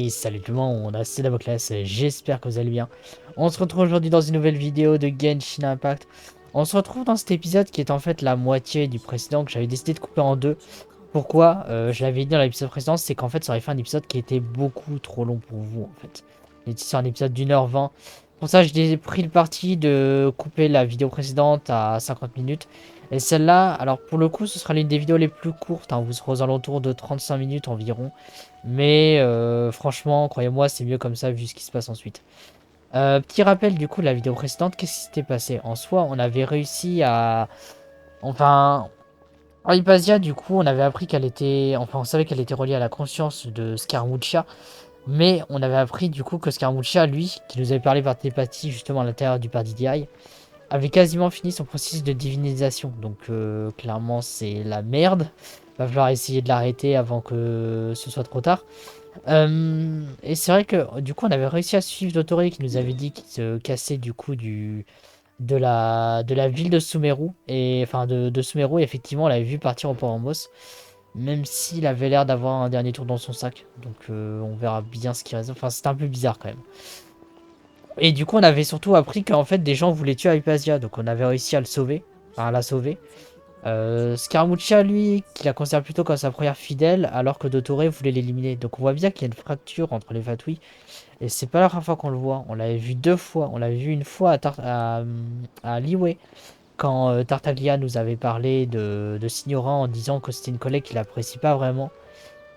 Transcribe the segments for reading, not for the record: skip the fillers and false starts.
Et salut tout le monde, c'est Damoclès, j'espère que vous allez bien. On se retrouve aujourd'hui dans une nouvelle vidéo de Genshin Impact. On se retrouve dans cet épisode qui est en fait la moitié du précédent que j'avais décidé de couper en deux. Pourquoi je l'avais dit dans l'épisode précédent, c'est qu'en fait ça aurait fait un épisode qui était beaucoup trop long pour vous en fait. On était sur un épisode d'1h20. Pour ça j'ai pris le parti de couper la vidéo précédente à 50 minutes. Et celle-là, alors pour le coup ce sera l'une des vidéos les plus courtes, hein, vous serez aux alentours de 35 minutes environ. Mais franchement, croyez-moi, c'est mieux comme ça vu ce qui se passe ensuite. Petit rappel du coup de la vidéo précédente, qu'est-ce qui s'était passé? En soi, on avait réussi à... Enfin, en Hypatia, du coup, on avait appris qu'elle était... Enfin, on savait qu'elle était reliée à la conscience de Scaramuccia. Mais on avait appris du coup que Scaramuccia, lui, qui nous avait parlé par télépathie justement à l'intérieur du Pardidiaï, avait quasiment fini son processus de divinisation. Donc clairement, c'est la merde. Va falloir essayer de l'arrêter avant que ce soit trop tard. Et c'est vrai que du coup on avait réussi à suivre Dottore qui nous avait dit qu'il se cassait du coup de la ville de Sumeru. Et enfin de Sumeru, effectivement on l'avait vu partir au port en Moss. Même s'il avait l'air d'avoir un dernier tour dans son sac. Donc on verra bien ce qui reste. Enfin c'est un peu bizarre quand même. Et du coup on avait surtout appris qu'en fait des gens voulaient tuer Hypatia. Donc on avait réussi à le sauver. Enfin à la sauver. Scaramuccia, lui, qui la considère plutôt comme sa première fidèle, alors que Dottore voulait l'éliminer. Donc on voit bien qu'il y a une fracture entre les Fatui. Et c'est pas la première fois qu'on le voit. On l'avait vu deux fois. On l'avait vu une fois à Liyue, quand Tartaglia nous avait parlé de Signoran en disant que c'était une collègue qu'il apprécie pas vraiment.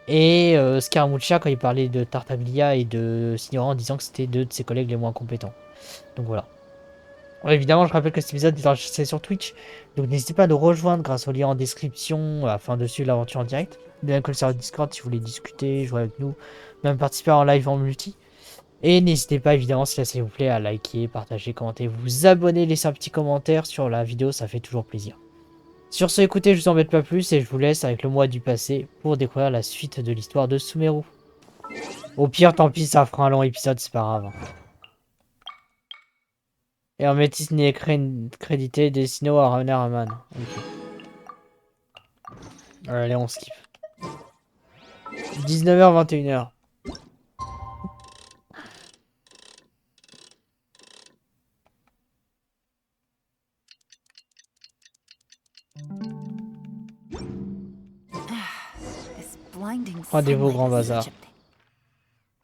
Et Scaramuccia quand il parlait de Tartaglia et de Signoran en disant que c'était deux de ses collègues les moins compétents. Donc voilà. Ouais, évidemment, je rappelle que cet épisode est enregistré sur Twitch, donc n'hésitez pas à nous rejoindre grâce au lien en description afin de suivre l'aventure en direct. Bien que le serveur Discord si vous voulez discuter, jouer avec nous, même participer en live en multi. Et n'hésitez pas évidemment, s'il vous plaît, à liker, partager, commenter, vous abonner, laisser un petit commentaire sur la vidéo, ça fait toujours plaisir. Sur ce, écoutez, je vous embête pas plus et je vous laisse avec le mois du passé pour découvrir la suite de l'histoire de Sumeru. Au pire, tant pis, ça fera un long épisode, c'est pas grave. Et en métis n'est crédité Destino à Runner Man. Ok. Allez, on skip. 19h, 21h. Rendez-vous au grand bazar.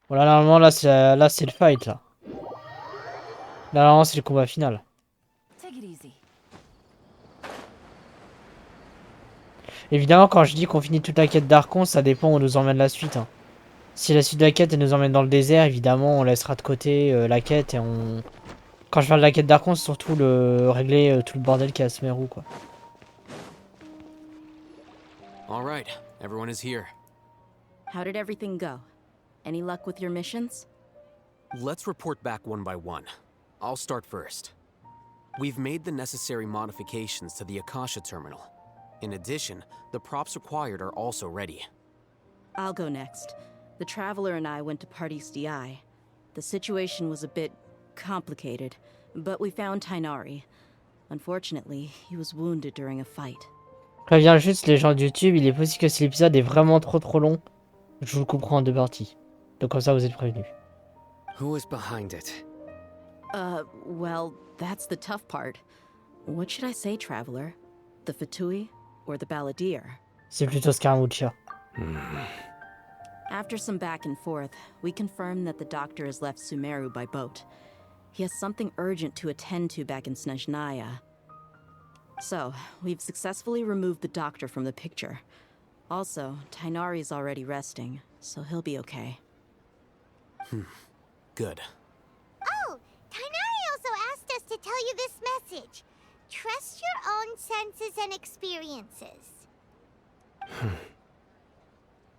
Voilà, normalement, là, c'est le fight, là. Là, normalement, c'est le combat final. Évidemment, quand je dis qu'on finit toute la quête d'Archon, ça dépend où on nous emmène la suite. Hein. Si la suite de la quête, elle nous emmène dans le désert, évidemment, on laissera de côté la quête et on... Quand je parle de la quête d'Archon, c'est surtout régler tout le bordel qu'il y a à Sumeru, quoi. All right, everyone is here. How did everything go? Any luck with your missions? Let's report back one by one. I'll start first. We've made the necessary modifications to the Akasha terminal. In addition, the props required are also ready. I'll go next. The Traveler and I went to Party's DI. The situation was a bit complicated, but we found Tainari. Unfortunately, he was wounded during a fight. Préviens juste les gens de YouTube, il est possible que si l'épisode est vraiment trop long, je vous le couperai en deux parties. Donc comme ça, vous êtes prévenus. Who is behind it? Well, that's the tough part. What should I say, Traveler? The Fatui or the Balladeer? C'est plutôt Scaramuccia. After some back and forth, we confirmed that the doctor has left Sumeru by boat. He has something urgent to attend to back in Snezhnaya. So, we've successfully removed the doctor from the picture. Also, Tainari's already resting, so he'll be okay. Good. Oh, Tainari also asked us to tell you this message. Trust your own senses and experiences.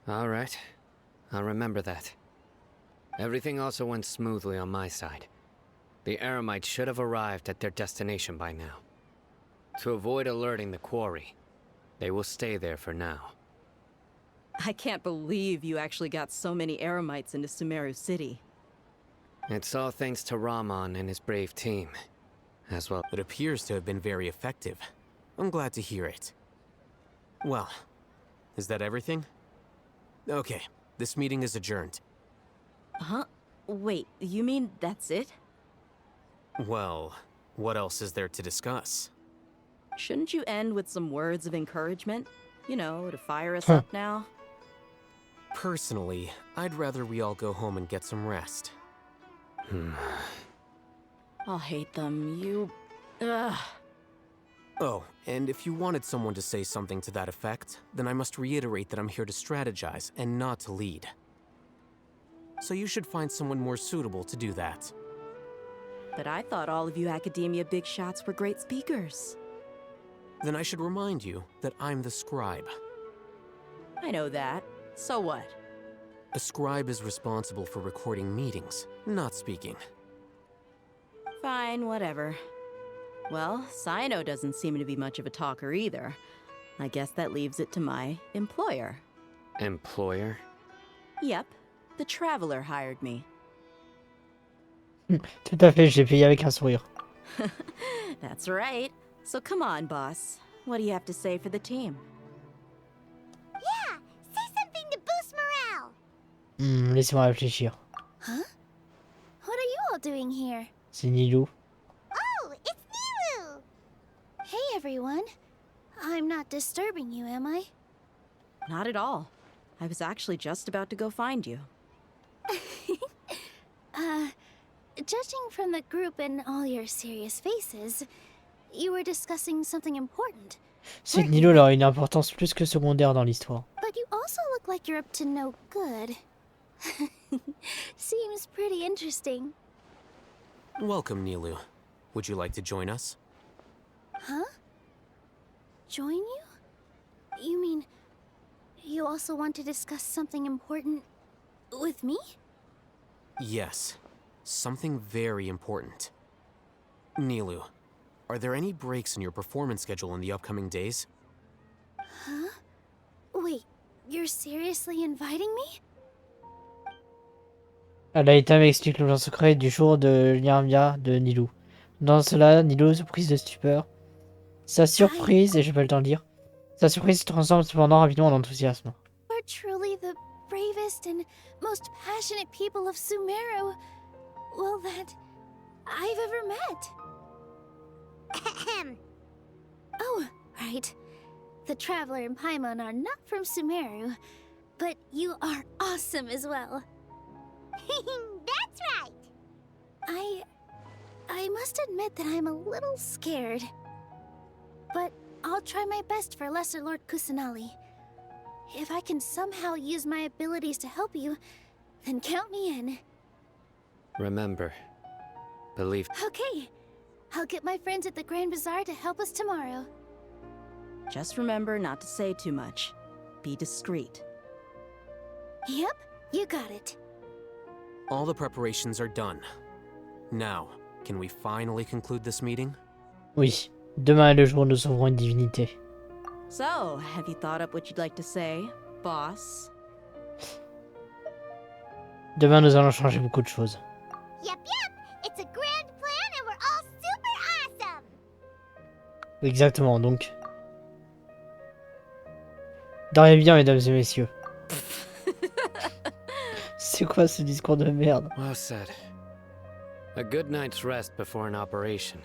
All right. I'll remember that. Everything also went smoothly on my side. The Eremites should have arrived at their destination by now. To avoid alerting the quarry, they will stay there for now. I can't believe you actually got so many Eremites into Sumeru City. It's all thanks to Rahman and his brave team, as well. It appears to have been very effective. I'm glad to hear it. Well, is that everything? Okay, this meeting is adjourned. Huh? Wait, you mean that's it? Well, what else is there to discuss? Shouldn't you end with some words of encouragement? You know, to fire us up now? Personally, I'd rather we all go home and get some rest. I'll hate them. You... Ugh. Oh, and if you wanted someone to say something to that effect, then I must reiterate that I'm here to strategize and not to lead. So you should find someone more suitable to do that. But I thought all of you academia big shots were great speakers. Then I should remind you that I'm the scribe. I know that. So what? A scribe is responsible for recording meetings, not speaking. Fine, whatever. Well, Cyno doesn't seem to be much of a talker either. I guess that leaves it to my employer. Employer? Yep, the Traveler hired me. Tout à fait, j'ai payé avec un sourire. That's right. So come on, boss. What do you have to say for the team? Yeah, say something to boost morale. Laissez-moi réfléchir. Huh? What are you all doing here? C'est Nilou. Oh, it's Nilu. Hey everyone. I'm not disturbing you, am I? Not at all. I was actually just about to go find you. Judging from the group and all your serious faces, you were discussing something important. C'est Nilou, elle a une importance plus que secondaire dans l'histoire. But you also look like you're up to no good. Seems pretty interesting. Welcome, Nilu. Would you like to join us? Huh? Join you? You mean you also want to discuss something important with me? Yes. Something very important. Nilu, are there any breaks in your performance schedule in the upcoming days? Huh? Wait, you're seriously inviting me? Alaïta m'explique le plan secret du jour de l'Irmia de Nilou. Dans cela, Nilou se prise de stupeur. Sa surprise, et j'ai pas le temps de lire, sa surprise se transforme cependant rapidement en enthousiasme. You're truly the bravest and most passionate people of Sumeru. Well, that I've ever met. Ahem. Oh, right. The Traveler and Paimon are not from Sumeru, but you are awesome as well. That's right. I must admit that I'm a little scared. But I'll try my best for Lesser Lord Kusanali. If I can somehow use my abilities to help you, then count me in. Remember, believe. Okay. I'll get my friends at the Grand Bazaar to help us tomorrow. Just remember not to say too much. Be discreet. Yep, you got it. All the preparations are done. Now, can we finally conclude this meeting? Oui, demain est le jour où nous sauverons une divinité. So, have you thought up what you'd like to say, boss? Demain, nous allons changer beaucoup de choses. Yep. It's a grand plan and we're all super awesome. Exactement, donc. Dormez bien, mesdames et messieurs. C'est quoi ce discours de merde? Well said. A good night's rest before an operation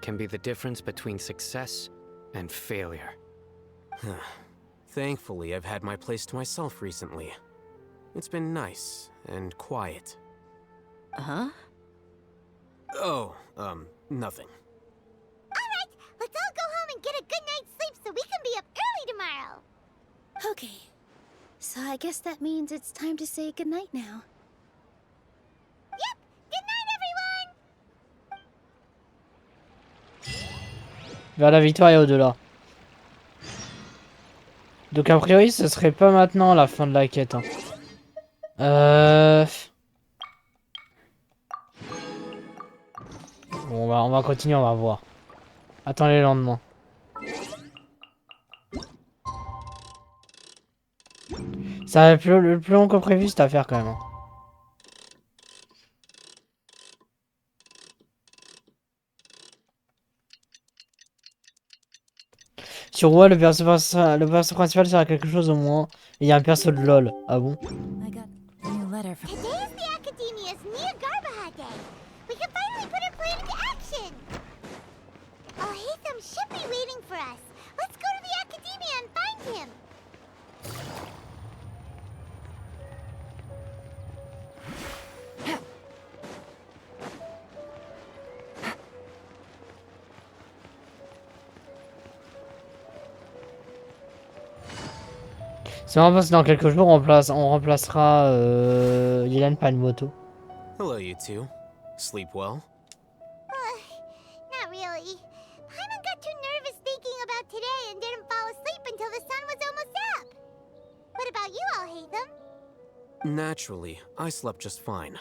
can be the difference between success and failure. Thankfully, I've had my place to myself recently. It's been nice and quiet. Huh? Oh, nothing. Alright, let's all go home and get a good night's sleep so we can be up early tomorrow. Okay. So I guess that means it's time to say goodnight now. Yep, good night everyone. Vers la victoire et au-delà. Donc a priori, ce serait pas maintenant la fin de la quête. Hein. Bon, on va continuer, on va voir. Attends les lendemains. Ça va être le plus long que prévu cette affaire quand même. Hein. Sur Wall, le perso principal sert à quelque chose au moins. Il y a un perso de LOL. Ah bon? I got real letter from... Today is the Academia's Niagarbaha Day. We can finally put our plan into action. Alhaitham should be waiting for us. Let's go to the Academia and find him. C'est marrant parce que dans quelques jours, on remplacera Yelan par une moto. Hello, you two. Sleep well? Not really. Paimon got too nervous thinking about today and didn't fall asleep until the sun was almost up. What about you, Alhaitham? Naturally, I slept just fine.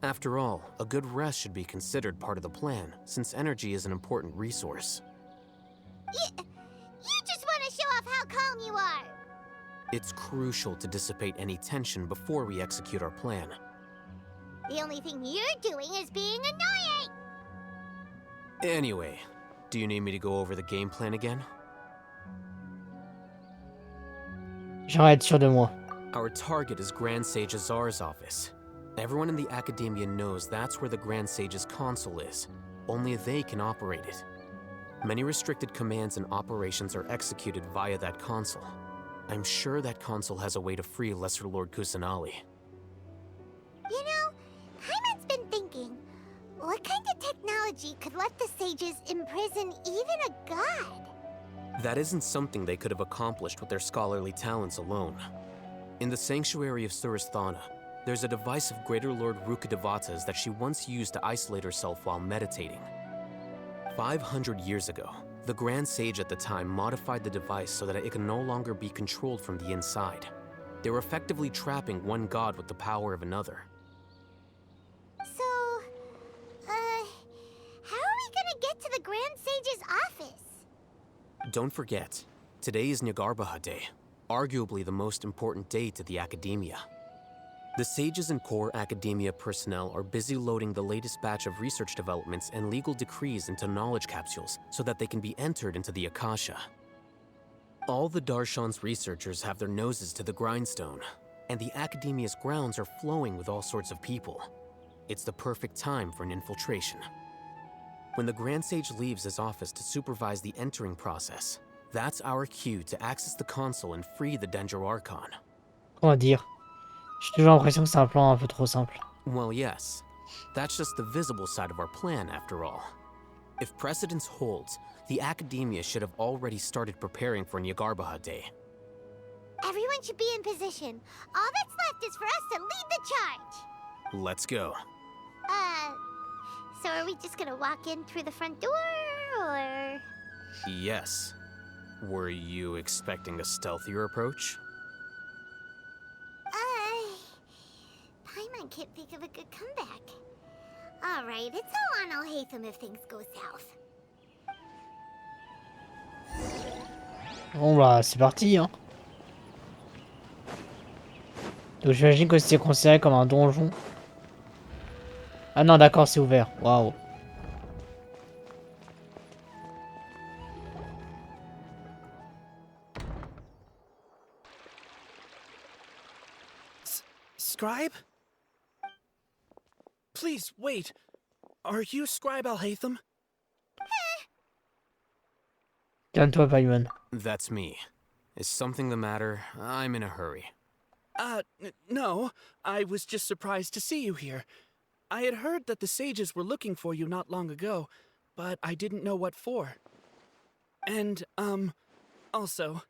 After all, a good rest should be considered part of the plan, since energy is an important resource. You just want to show off how calm you are. It's crucial to dissipate any tension before we execute our plan. The only thing you're doing is being annoying. Anyway, do you need me to go over the game plan again? J'aimerais être sûr de moi. Our target is Grand Sage Azar's office. Everyone in the Academia knows that's where the Grand Sage's console is. Only they can operate it. Many restricted commands and operations are executed via that console. I'm sure that console has a way to free Lesser Lord Kusanali. You know, Paimon's been thinking, what kind of technology could let the sages imprison even a god? That isn't something they could have accomplished with their scholarly talents alone. In the Sanctuary of Suristhana, there's a device of Greater Lord Rukkhadevata's that she once used to isolate herself while meditating. 500 years ago, the Grand Sage at the time modified the device so that it could no longer be controlled from the inside. They were effectively trapping one god with the power of another. So, how are we gonna get to the Grand Sage's office? Don't forget, today is Niagarbaha Day, arguably the most important day to the Academia. The sages and core Academia personnel are busy loading the latest batch of research developments and legal decrees into knowledge capsules so that they can be entered into the Akasha. All the Darshan's researchers have their noses to the grindstone, and the Academia's grounds are flowing with all sorts of people. It's the perfect time for an infiltration. When the Grand Sage leaves his office to supervise the entering process, that's our cue to access the console and free the Danger Archon. Comment dire? J'ai toujours l'impression que c'est un plan un peu trop simple. Well, yes. That's just the visible side of our plan, after all. If precedence holds, the Academia should have already started preparing for Niagarbaha Day. Everyone should be in position. All that's left is for us to lead the charge. Let's go. So are we just gonna walk in through the front door, or...? Yes. Were you expecting a stealthier approach? Paimon can't think of a good comeback. Alright, it's all on Alhaitham if things go south. Bon bah c'est parti hein. Donc j'imagine que c'était considéré comme un donjon. Ah non d'accord c'est ouvert. Waouh. Scribe? Please, wait. Are you Scribe Alhaitham? Calme-toi Paimon. That's me. Is something the matter? I'm in a hurry. No. I was just surprised to see you here. I had heard that the sages were looking for you not long ago, but I didn't know what for. And, also,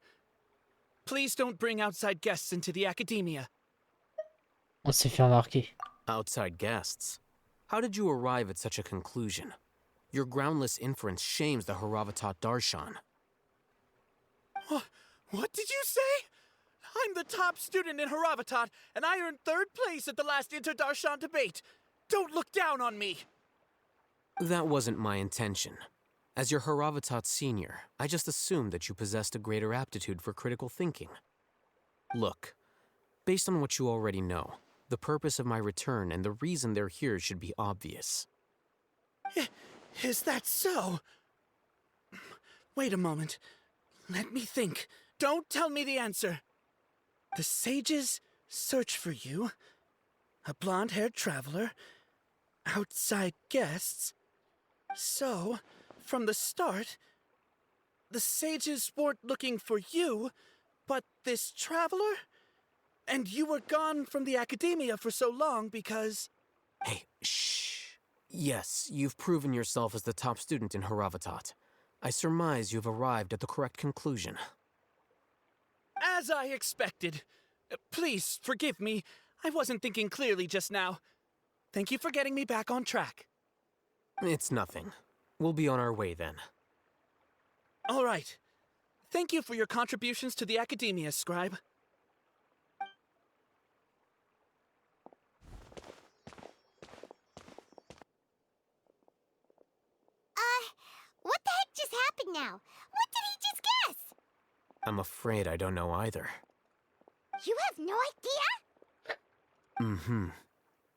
please don't bring outside guests into the Academia. On s'est fait remarquer. Outside guests? How did you arrive at such a conclusion? Your groundless inference shames the Haravatat Darshan. What did you say? I'm the top student in Haravatat, and I earned 3rd place at the last Inter-Darshan debate. Don't look down on me! That wasn't my intention. As your Haravatat senior, I just assumed that you possessed a greater aptitude for critical thinking. Look, based on what you already know, the purpose of my return and the reason they're here should be obvious. Is that so? Wait a moment. Let me think. Don't tell me the answer. The sages search for you, a blonde-haired traveler, outside guests. So, from the start, the sages weren't looking for you, but this traveler? And you were gone from the academia for so long because... Hey, shh. Yes, you've proven yourself as the top student in Haravatat. I surmise you've arrived at the correct conclusion. As I expected. Please, forgive me. I wasn't thinking clearly just now. Thank you for getting me back on track. It's nothing. We'll be on our way then. All right. Thank you for your contributions to the academia, scribe. What the heck just happened now? What did he just guess? I'm afraid I don't know either. You have no idea? Mm-hmm.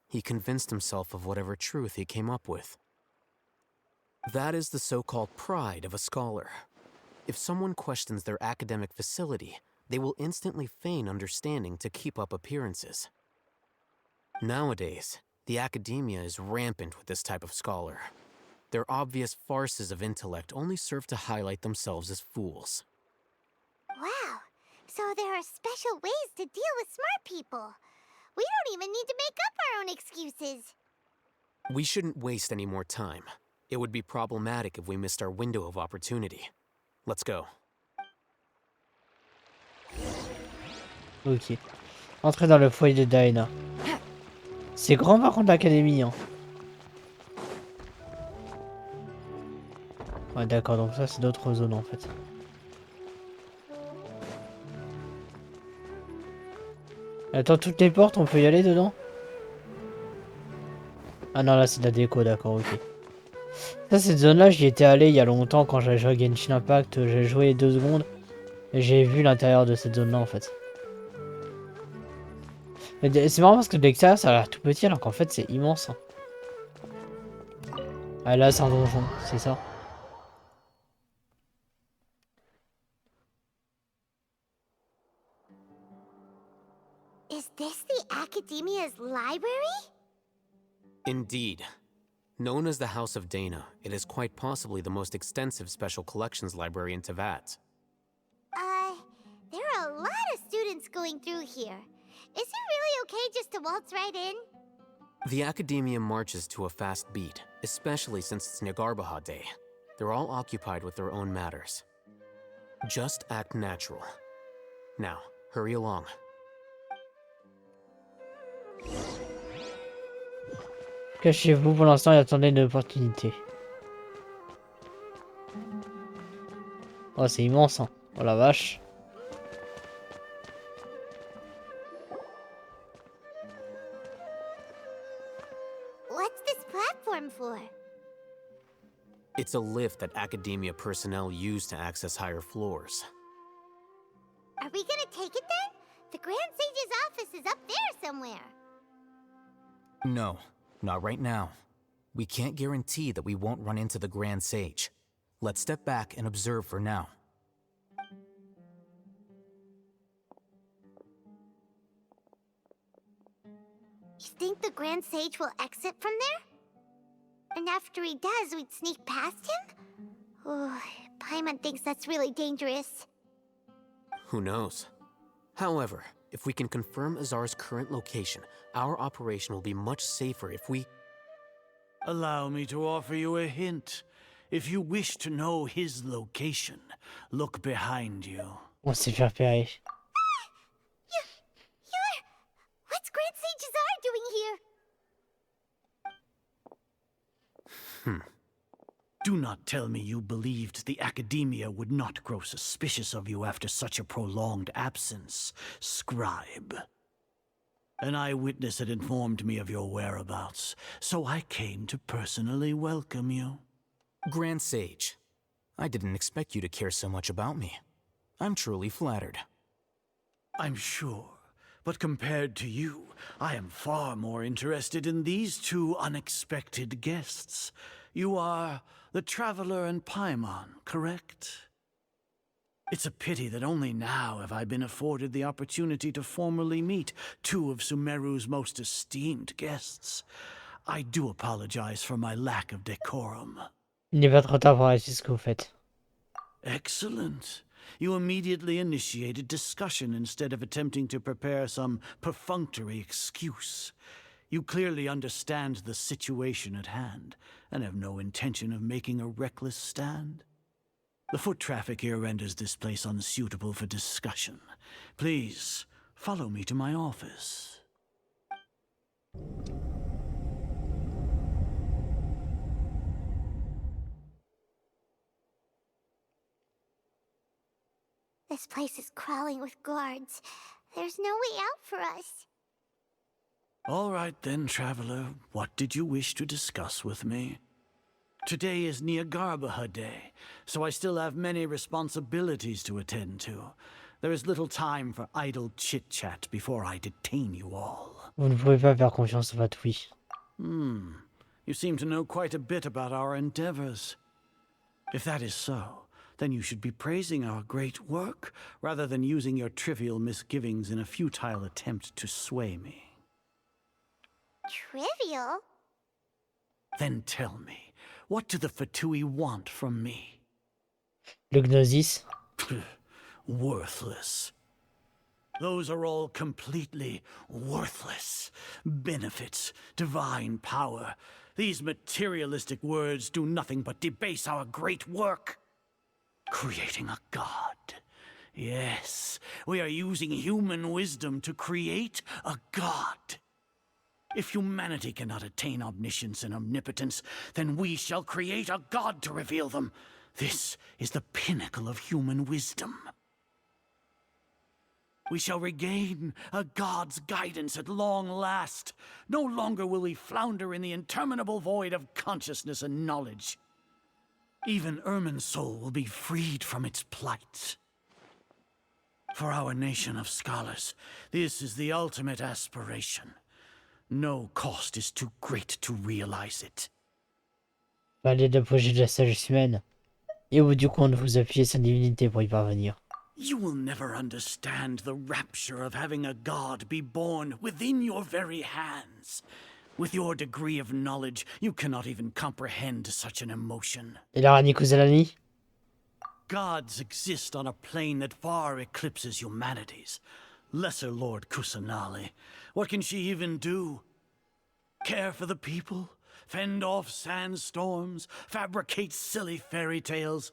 He convinced himself of whatever truth he came up with. That is the so-called pride of a scholar. If someone questions their academic facility, they will instantly feign understanding to keep up appearances. Nowadays, the academia is rampant with this type of scholar. Their obvious farces of intellect only serve to highlight themselves as fools. Wow, so there are special ways to deal with smart people. We don't even need to make up our own excuses. We shouldn't waste any more time. It would be problematic if we missed our window of opportunity. Let's go. Ok. Entrez dans le foyer de Daena. C'est grand par contre l'académie. Hein. Ouais d'accord, donc ça c'est d'autres zones en fait. Attends, toutes les portes, on peut y aller dedans? Ah non, là c'est de la déco, d'accord, ok. Ça, cette zone-là, j'y étais allé il y a longtemps quand j'avais joué à Genshin Impact. J'ai joué 2 secondes et j'ai vu l'intérieur de cette zone-là en fait. C'est marrant parce que de l'extérieur ça a l'air tout petit alors qu'en fait c'est immense. Hein. Ah là c'est un donjon, c'est ça. Is this the Academia's library? Indeed. Known as the House of Dana, it is quite possibly the most extensive special collections library in Teyvat. There are a lot of students going through here. Is it really okay just to waltz right in? The Academia marches to a fast beat, especially since it's Nagarbaha Day. They're all occupied with their own matters. Just act natural. Now, hurry along. Cachez-vous pour l'instant et attendez une opportunité. Oh c'est immense hein. Oh la vache. What's this platform for? It's a lift that Academia personnel use to access higher floors. Are we gonna take it then? The Grand Sage's office is up there somewhere. No, not right now. We can't guarantee that we won't run into the Grand Sage. Let's step back and observe for now. You think the Grand Sage will exit from there? And after he does, we'd sneak past him? Oh, Paimon thinks that's really dangerous. Who knows? However, if we can confirm Azar's current location, our operation will be much safer if we... Allow me to offer you a hint. If you wish to know his location, look behind you. On s'est fait repérer. What's Grand Sage Azar doing here? Do not tell me you believed the Academia would not grow suspicious of you after such a prolonged absence, scribe. An eyewitness had informed me of your whereabouts, so I came to personally welcome you. Grand Sage, I didn't expect you to care so much about me. I'm truly flattered. I'm sure, but compared to you, I am far more interested in these two unexpected guests. You are the Traveler and Paimon, correct? It's a pity that only now have I been afforded the opportunity to formally meet two of Sumeru's most esteemed guests. I do apologize for my lack of decorum. Il n'est pas trop tard pour réussir ce que vous faites. Excellent. You immediately initiated discussion instead of attempting to prepare some perfunctory excuse. You clearly understand the situation at hand, and have no intention of making a reckless stand. The foot traffic here renders this place unsuitable for discussion. Please, follow me to my office. This place is crawling with guards. There's no way out for us. All right then, traveler. What did you wish to discuss with me? Today is Niagarbaha Day, so I still have many responsibilities to attend to. There is little time for idle chit-chat before I detain you all. Vous ne pouvez pas faire confiance à votre oui. You seem to know quite a bit about our endeavors. If that is so, then you should be praising our great work, rather than using your trivial misgivings in a futile attempt to sway me. Trivial? Then tell me, what do the Fatui want from me? Le Gnosis. Worthless. Those are all completely worthless. Benefits, divine power. These materialistic words do nothing but debase our great work. Creating a god. Yes, we are using human wisdom to create a god. If humanity cannot attain omniscience and omnipotence, then we shall create a god to reveal them. This is the pinnacle of human wisdom. We shall regain a god's guidance at long last. No longer will we flounder in the interminable void of consciousness and knowledge. Even Ermin's soul will be freed from its plight. For our nation of scholars, this is the ultimate aspiration. No cost is too great to realize it. Fallait d'approcher de la sagesse humaine. Et au bout du compte, vous appuyez sa divinité pour y parvenir. You will never understand the rapture of having a god be born within your very hands. With your degree of knowledge, you cannot even comprehend such an emotion. Et la Rani Kusalani? Gods exist on a plane that far eclipses humanity's. Lesser Lord Kusanali, what can she even do? Care for the people? Fend off sandstorms? Fabricate silly fairy tales?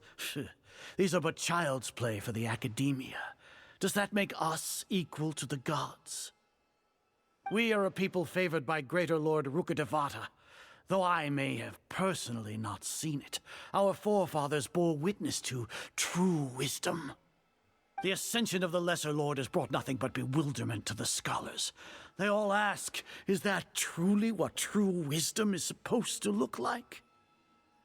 These are but child's play for the academia. Does that make us equal to the gods? We are a people favored by Greater Lord Rukkhadevata. Though I may have personally not seen it, our forefathers bore witness to true wisdom. The ascension of the Lesser Lord has brought nothing but bewilderment to the scholars. They all ask, is that truly what true wisdom is supposed to look like?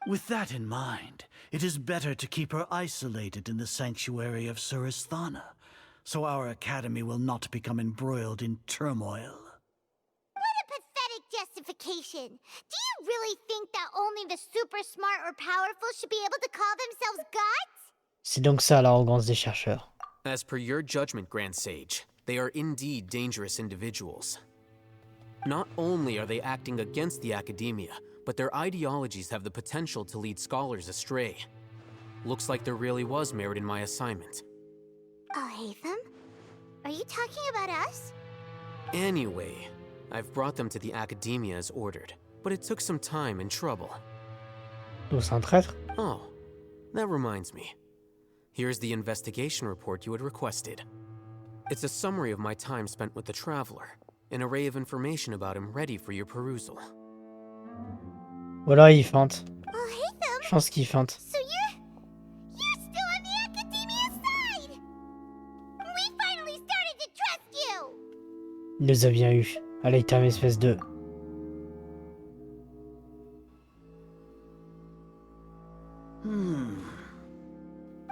With that in mind, it is better to keep her isolated in the sanctuary of Suristhana, so our academy will not become embroiled in turmoil. What a pathetic justification! Do you really think that only the super smart or powerful should be able to call themselves gods? C'est donc ça l'arrogance des chercheurs. As per your judgment, Grand Sage, they are indeed dangerous individuals. Not only are they acting against the academia, but their ideologies have the potential to lead scholars astray. Looks like there really was merit in my assignment. Oh, Hatham? Are you talking about us? Anyway, I've brought them to the academia as ordered, but it took some time and trouble. Donc c'est un traître? Oh, that reminds me. Here's the investigation report you had requested. It's a summary of my time spent with the Traveler, an array of information about him ready for your perusal. Voilà, il feinte. Oh, Hatham! Je pense qu'il feinte. So you're still on the academia side! We finally started to trust you! Il nous a bien eu. Allez, termine espèce de...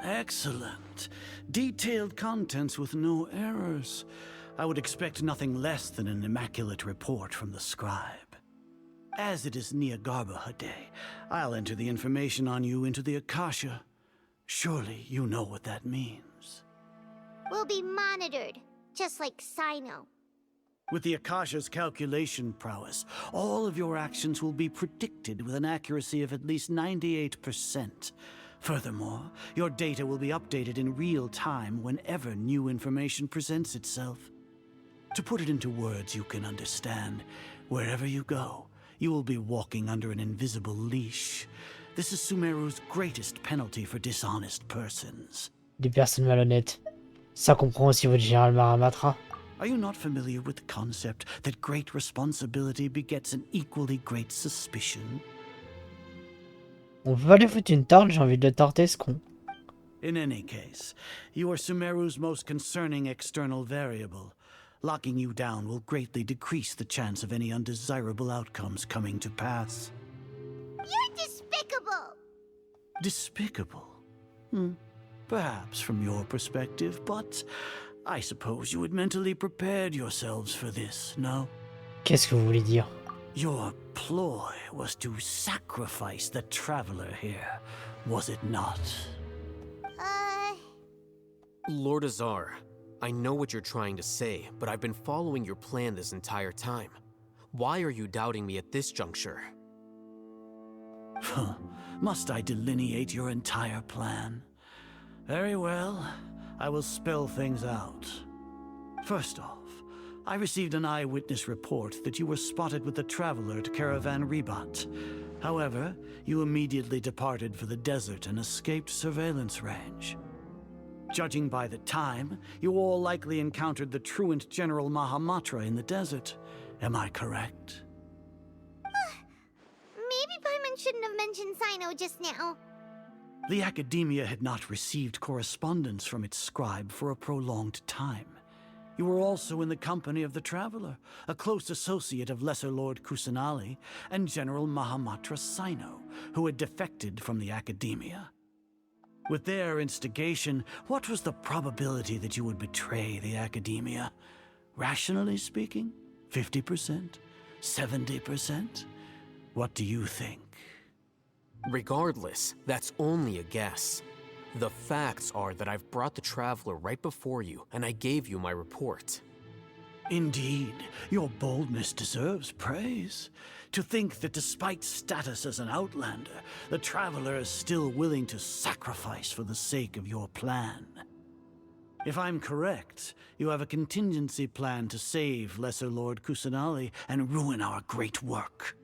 Excellent. Detailed contents with no errors. I would expect nothing less than an immaculate report from the scribe. As it is Niagarbaha Day, I'll enter the information on you into the Akasha. Surely you know what that means. will be monitored, just like Sino. With the Akasha's calculation prowess, all of your actions will be predicted with an accuracy of at least 98%. Furthermore, your data will be updated in real time whenever new information presents itself. To put it into words you can understand, wherever you go, you will be walking under an invisible leash. This is Sumeru's greatest penalty for dishonest persons. Des personnes malhonnêtes. Ça comprend aussi votre général Maramatra. Are you not familiar with the concept that great responsibility begets an equally great suspicion? On peut pas lui foutre une tarte, j'ai envie de le tarter ce con. In any case, you are Sumeru's most concerning external variable. Locking you down will greatly decrease the chance of any undesirable outcomes coming to pass. You're despicable! Despicable? Perhaps from your perspective, but I suppose you had mentally prepared yourselves for this, no? Qu'est-ce que vous voulez dire? Your ploy was to sacrifice the traveler here, was it not? Lord Azar, I know what you're trying to say, but I've been following your plan this entire time. Why are you doubting me at this juncture? Must I delineate your entire plan? Very well, I will spell things out. First off, I received an eyewitness report that you were spotted with the traveler at Caravan Ribat. However, you immediately departed for the desert and escaped surveillance range. Judging by the time, you all likely encountered the truant General Mahamatra in the desert. Am I correct? Maybe Paimon shouldn't have mentioned Sino just now. The Academia had not received correspondence from its scribe for a prolonged time. You were also in the company of the Traveler, a close associate of Lesser Lord Kusanali and General Mahamatra Sino, who had defected from the Academia. With their instigation, what was the probability that you would betray the Academia? Rationally speaking, 50%? 70%? What do you think? Regardless, that's only a guess. The facts are that I've brought the Traveler right before you, and I gave you my report. Indeed, your boldness deserves praise. To think that despite status as an outlander, the Traveler is still willing to sacrifice for the sake of your plan. If I'm correct, you have a contingency plan to save Lesser Lord Kusanali and ruin our great work.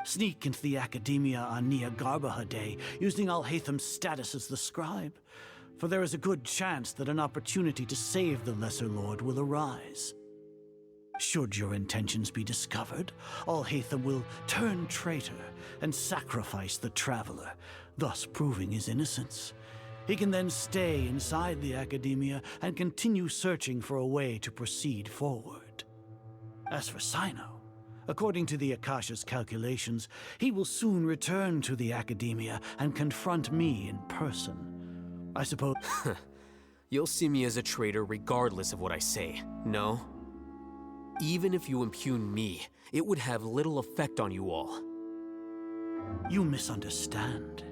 Sneak into the Academia on Nia Garbaha Day, using Alhaitham's status as the scribe, for there is a good chance that an opportunity to save the Lesser Lord will arise. Should your intentions be discovered, Alhaitham will turn traitor and sacrifice the Traveler, thus proving his innocence. He can then stay inside the Academia and continue searching for a way to proceed forward. As for Sino, according to the Akasha's calculations, he will soon return to the Academia and confront me in person. I suppose... You'll see me as a traitor regardless of what I say, no? Even if you impugn me, it would have little effect on you all. You misunderstand.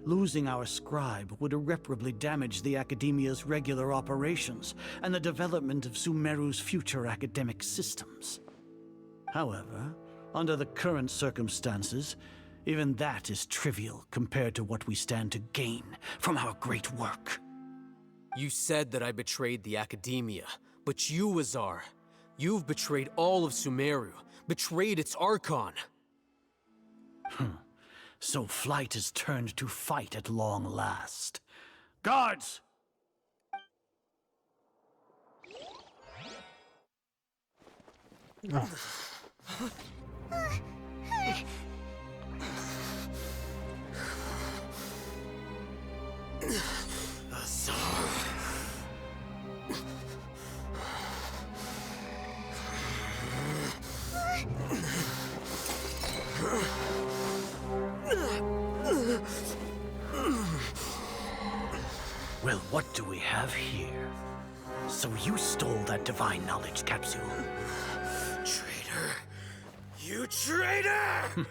Losing our scribe would irreparably damage the Academia's regular operations and the development of Sumeru's future academic systems. However, under the current circumstances, even that is trivial compared to what we stand to gain from our great work. You said that I betrayed the Academia, but you, Azar, you've betrayed all of Sumeru, betrayed its Archon. So flight has turned to fight at long last. Guards! Well, what do we have here? So you stole that divine knowledge capsule? Traitor! You traitor!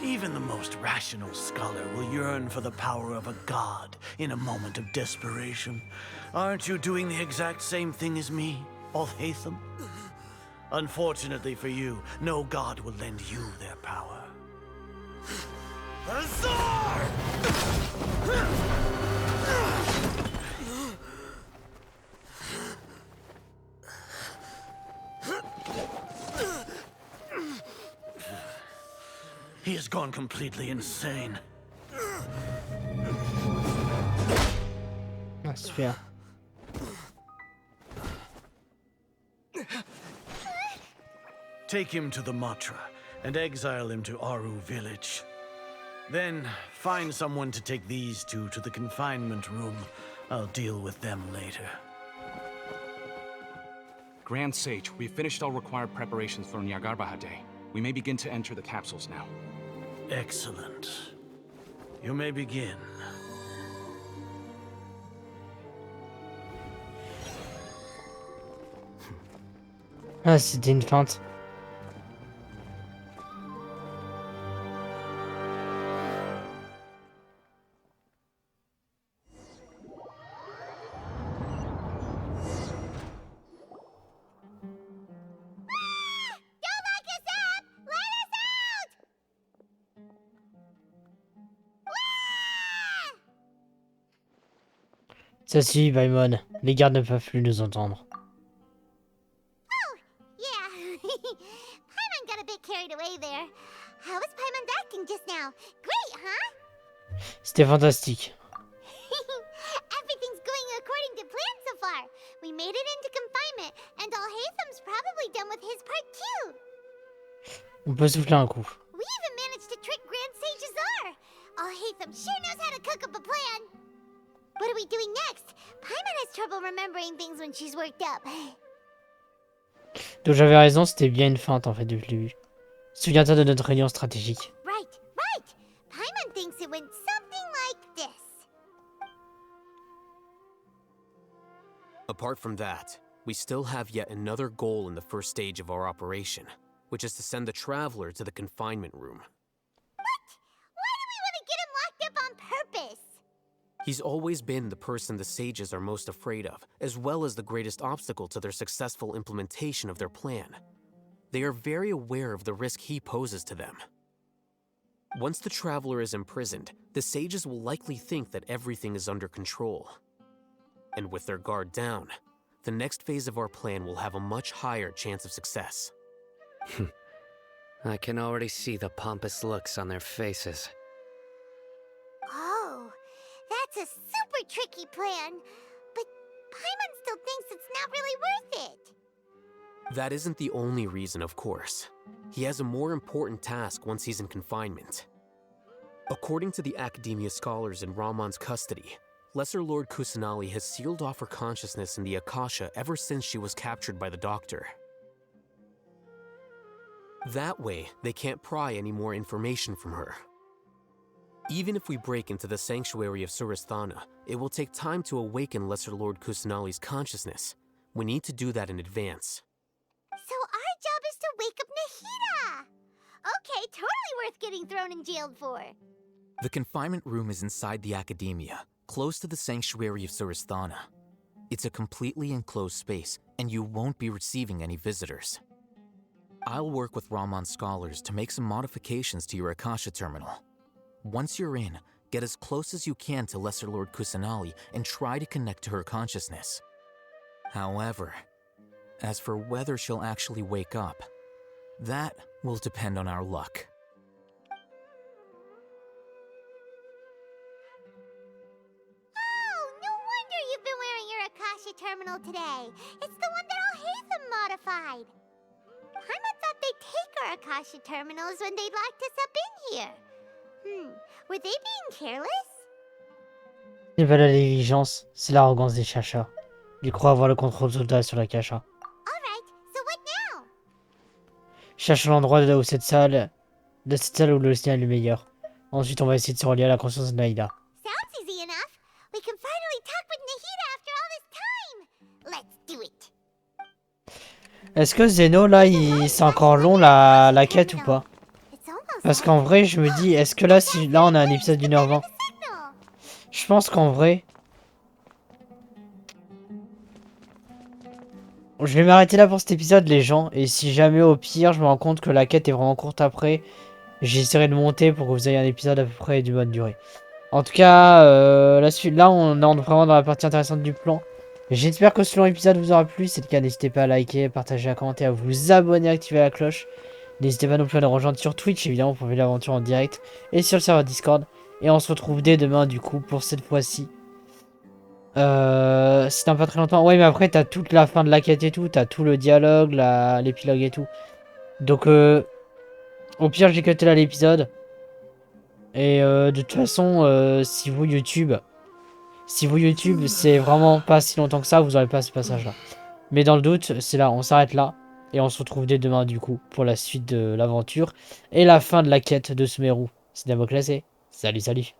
Even the most rational scholar will yearn for the power of a god in a moment of desperation. Aren't you doing the exact same thing as me, Alhaitham? Unfortunately for you, no god will lend you their power. Azar! He has gone completely insane. Ah, super. Take him to the Matra and exile him to Aru village. Then find someone to take these two to the confinement room. I'll deal with them later. Grand Sage, we've finished all required preparations for Nyagarbahade. We may begin to enter the capsules now. Excellent. You may begin. Ah, c'était une feinte. Ça suffit, Paimon. Les gardes ne peuvent plus nous entendre. Yeah. Paimon got a bit carried away there. How was Paimon acting just now? Great, huh? C'était fantastique. Everything's going according to plan so far. We made it into confinement, and Alhaitham's probably done with his part too. On peut souffler un coup. We even managed to trick Grand Sage Azar. Alhaitham sure knows how to cook up a plan. What are we doing next? Paimon has trouble remembering things when she's worked up. Donc j'avais raison, c'était bien une feinte en fait depuis le début. Souviens-toi de notre réunion stratégique. Right, right. Paimon thinks it went something like this. Apart from that, we still have yet another goal in the first stage of our operation, which is to send the Traveler to the confinement room. What? Why do we want to get him locked up on purpose? He's always been the person the sages are most afraid of, as well as the greatest obstacle to their successful implementation of their plan. They are very aware of the risk he poses to them. Once the Traveler is imprisoned, the sages will likely think that everything is under control. And with their guard down, the next phase of our plan will have a much higher chance of success. I can already see the pompous looks on their faces. Oh, that's a super tricky plan. But Paimon still thinks it's not really worth it. That isn't the only reason, of course. He has a more important task once he's in confinement. According to the Academia scholars in Ramon's custody, Lesser Lord Kusanali has sealed off her consciousness in the Akasha ever since she was captured by the Doctor. That way, they can't pry any more information from her. Even if we break into the sanctuary of Surasthana, it will take time to awaken Lesser Lord Kusanali's consciousness. We need to do that in advance. So our job is to wake up Nahida! Okay, totally worth getting thrown in jail for. The confinement room is inside the Academia, close to the sanctuary of Surasthana. It's a completely enclosed space, and you won't be receiving any visitors. I'll work with Ramon's scholars to make some modifications to your Akasha terminal. Once you're in, get as close as you can to Lesser Lord Kusanali and try to connect to her consciousness. However, as for whether she'll actually wake up, that will depend on our luck. Oh, no wonder you've been wearing your Akasha terminal today. It's the one that Alhaitham modified. Paimon thought they'd take our Akasha terminals when they locked us up in here. Were they being careless? C'est pas la négligence, c'est l'arrogance des chercheurs. Ils croient avoir le contrôle total sur la Akasha. Alright, so what now? Cherche l'endroit de cette salle où le signal est le meilleur. Ensuite, on va essayer de se relier à la conscience de Naïda. Sounds easy enough. We can finally talk with Nahida after all this time. Let's do it. Est-ce que Zeno, là, c'est encore long la quête ou pas? It's almost Parce qu'en vrai, je me dis, est-ce que là, si là on a un épisode d'1h20, je pense qu'en vrai, je vais m'arrêter là pour cet épisode, les gens. Et si jamais au pire, je me rends compte que la quête est vraiment courte après, j'essaierai de monter pour que vous ayez un épisode à peu près d'une bonne durée. En tout cas, là, on entre vraiment dans la partie intéressante du plan. J'espère que ce long épisode vous aura plu. Si c'est le cas, n'hésitez pas à liker, partager, à commenter, à vous abonner, à activer la cloche. N'hésitez pas non plus à nous rejoindre sur Twitch, évidemment, pour vivre l'aventure en direct. Et sur le serveur Discord. Et on se retrouve dès demain, du coup, pour cette fois-ci. C'est dans pas très longtemps. Ouais, mais après, t'as toute la fin de la quête et tout. T'as tout le dialogue, l'épilogue et tout. Donc, au pire, j'ai cuté là l'épisode. Et de toute façon, si vous YouTube, c'est vraiment pas si longtemps que ça, vous aurez pas ce passage-là. Mais dans le doute, c'est là, on s'arrête là. Et on se retrouve dès demain, du coup, pour la suite de l'aventure. Et la fin de la quête de Sumeru. C'est bien classé. Salut, salut.